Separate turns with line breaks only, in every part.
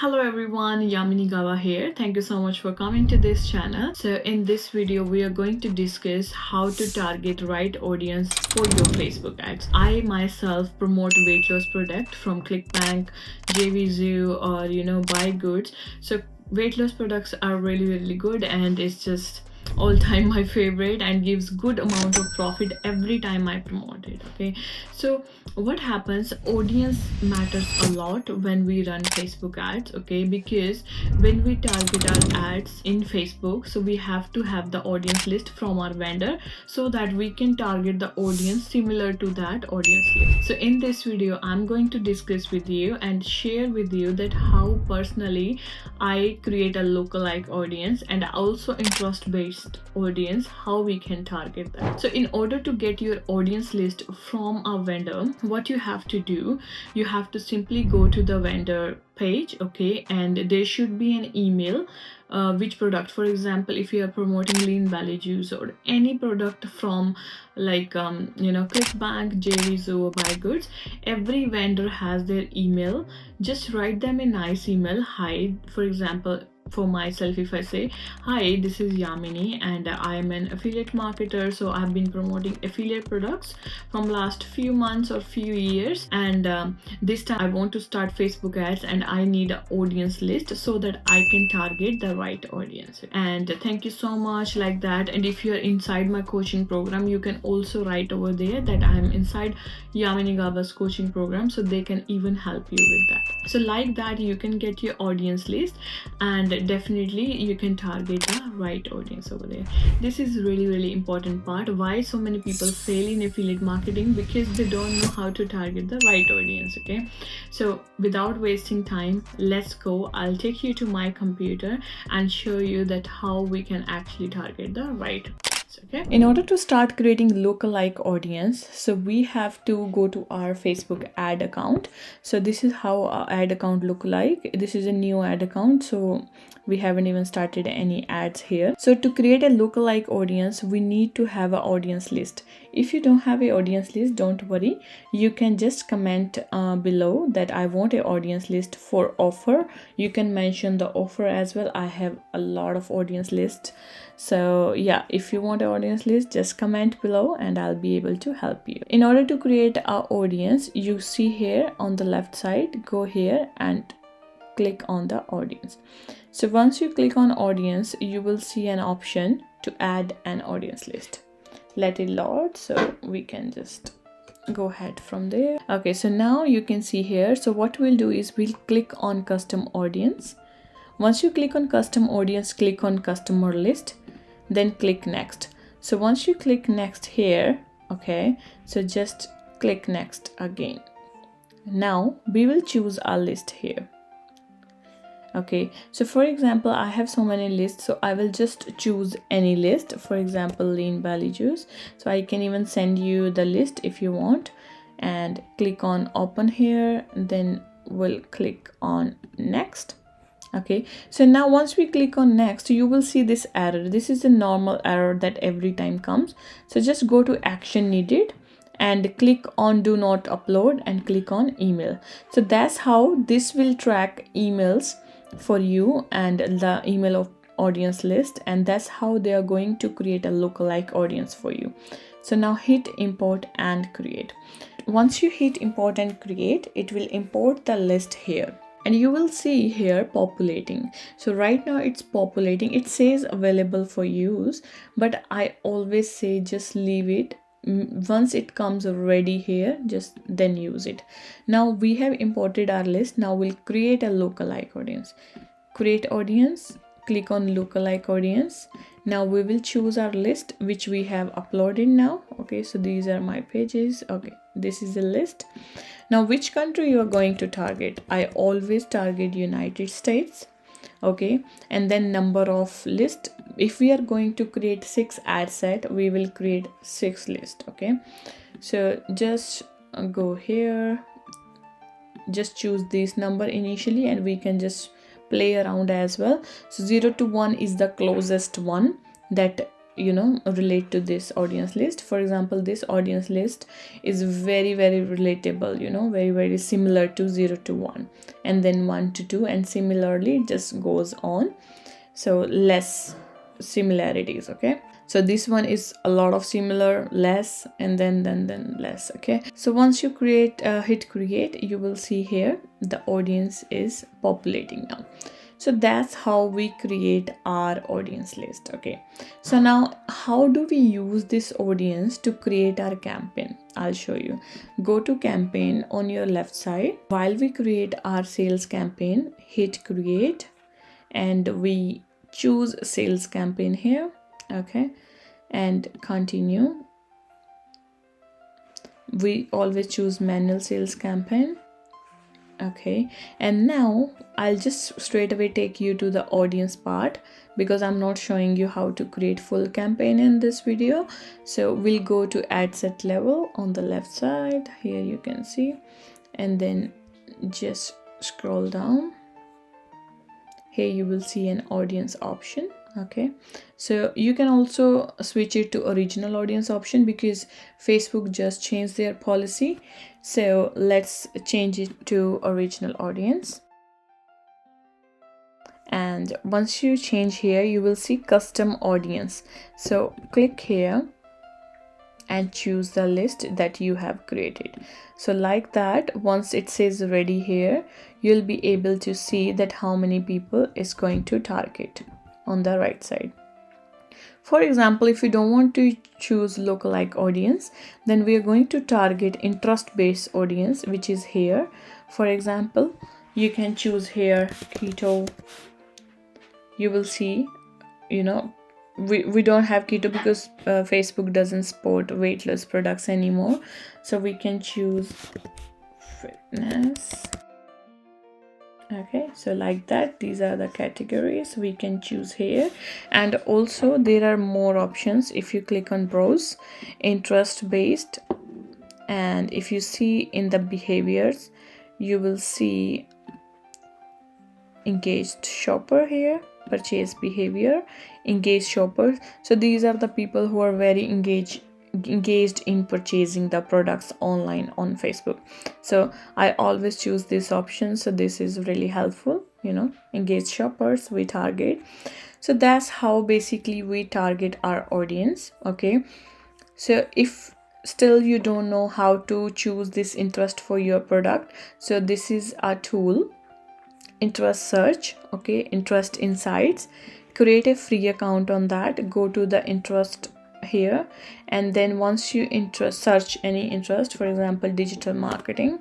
Hello everyone, Yamini Gawa here. Thank you so much for coming to this channel. So in this video, we are going to discuss how to target right audience for your Facebook ads. I myself promote weight loss product from ClickBank, JVZoo, or buy goods. So weight loss products are really good, and it's just all time my favorite and gives good amount of profit every time I promote it. Okay, so what happens, audience matters a lot when we run Facebook ads. Okay, because when we target our ads in Facebook, so we have to have the audience list from our vendor so that we can target the audience similar to that audience list. So in this video, I'm going to discuss with you and share with you that how personally I create a lookalike audience and also interest based audience, how we can target that. So in order to get your audience list from a vendor, what you have to do, you have to simply go to the vendor page. Okay, and there should be an email, which product, for example, if you are promoting lean belly juice or any product from like ClickBank, JVZoo, buy goods, every vendor has their email. Just write them a nice email. Hi, for example, for myself, if I say, hi, this is Yamini and I am an affiliate marketer, so I've been promoting affiliate products from last few months or few years, and this time I want to start Facebook ads and I need an audience list so that I can target the right audience. And thank you so much, like that. And if you're inside my coaching program, you can also write over there that I am inside Yamini Gaba's coaching program, so they can even help you with that. So like that, you can get your audience list and definitely you can target the right audience over there. This is really important part. Why so many people fail in affiliate marketing? Because they don't know how to target the right audience. Okay, so without wasting time, let's go. I'll take you to my computer and show you that how we can actually target the right audience. Okay, in order to start creating lookalike audience, so we have to go to our Facebook ad account. So this is how our ad account look like. This is a new ad account, so we haven't even started any ads here. So to create a lookalike audience, we need to have an audience list. If you don't have an audience list, don't worry, you can just comment below that I want an audience list for offer. You can mention the offer as well. I have a lot of audience lists, so yeah, if you want an audience list, just comment below and I'll be able to help you. In order to create our audience, you see here on the left side, go here and click on the audience. So once you click on audience, you will see an option to add an audience list. Let it load so we can just go ahead from there. Okay, so now you can see here. So what we'll do is we'll click on custom audience. Once you click on custom audience, click on customer list, then click next. So once you click next here, okay, so just click next again. Now we will choose our list here. Okay, so for example, I have so many lists, so I will just choose any list. For example, lean belly juice. So I can even send you the list if you want, and click on open here, then we'll click on next. Okay, so now once we click on next, you will see this error. This is a normal error that every time comes. So just go to action needed and click on do not upload and click on email. So that's how this will track emails for you and the email of audience list, and that's how they are going to create a lookalike audience for you. So now hit import and create. Once you hit import and create, it will import the list here. And you will see here populating. So right now it's populating. It says available for use, but I always say just leave it. Once it comes ready here, just then use it. Now we have imported our list. Now we'll create a lookalike audience. Create audience, click on lookalike audience. Now we will choose our list which we have uploaded now. Okay, so these are my pages. Okay, this is the list. Now which country you are going to target? I always target United States. Okay, and then number of list. If we are going to create 6 ad set, we will create 6 list. Okay, so just go here, just choose this number initially, and we can just play around as well. So 0 to 1 is the closest one that relate to this audience list. For example, this audience list is very relatable, very similar to 0 to 1, and then 1 to 2, and similarly it just goes on. So less similarities. Okay, so this one is a lot of similar, less, and then less. Okay, so once you hit create, you will see here the audience is populating now. So that's how we create our audience list. Okay, so now how do we use this audience to create our campaign? I'll show you. Go to campaign on your left side. While we create our sales campaign, hit create, and we choose sales campaign here. Okay, and continue. We always choose manual sales campaign. Okay, and now I'll just straight away take you to the audience part, because I'm not showing you how to create full campaign in this video. So we'll go to ad set level on the left side. Here you can see, and then just scroll down. Here you will see an audience option. Okay, so you can also switch it to original audience option, because Facebook just changed their policy. So let's change it to original audience. And once you change here, you will see custom audience. So click here and choose the list that you have created. So like that, once it says ready here, you'll be able to see that how many people is going to target on the right side. For example, if you don't want to choose lookalike audience, then we are going to target interest-based audience, which is here. For example, you can choose here keto. You will see, we don't have keto because Facebook doesn't support weight loss products anymore. So we can choose fitness. Okay, so like that, these are the categories we can choose here. And also there are more options. If you click on browse, interest based, and if you see in the behaviors, you will see engaged shopper here, purchase behavior, engaged shoppers. So these are the people who are very engaged in purchasing the products online on Facebook. So I always choose this option. So this is really helpful, engaged shoppers we target. So that's how basically we target our audience. Okay, so if still you don't know how to choose this interest for your product, so this is a tool, interest search. Okay, interest insights. Create a free account on that. Go to the interest here, and then once you search any interest, for example digital marketing,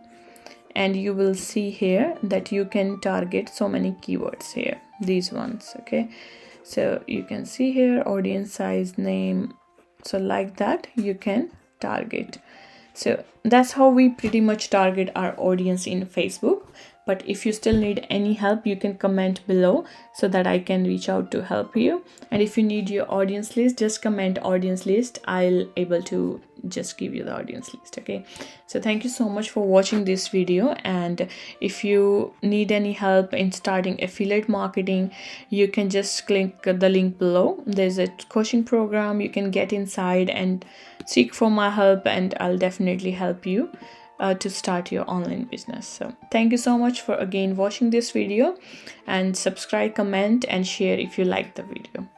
and you will see here that you can target so many keywords here, these ones. Okay, so you can see here audience size, name. So like that you can target. So that's how we pretty much target our audience in Facebook. But if you still need any help, you can comment below so that I can reach out to help you. And if you need your audience list, just comment audience list. I'll able to just give you the audience list. Okay, so thank you so much for watching this video. And if you need any help in starting affiliate marketing, you can just click the link below. There's a coaching program you can get inside and seek for my help, and I'll definitely help you to start your online business. So thank you so much for again watching this video, and subscribe, comment, and share if you like the video.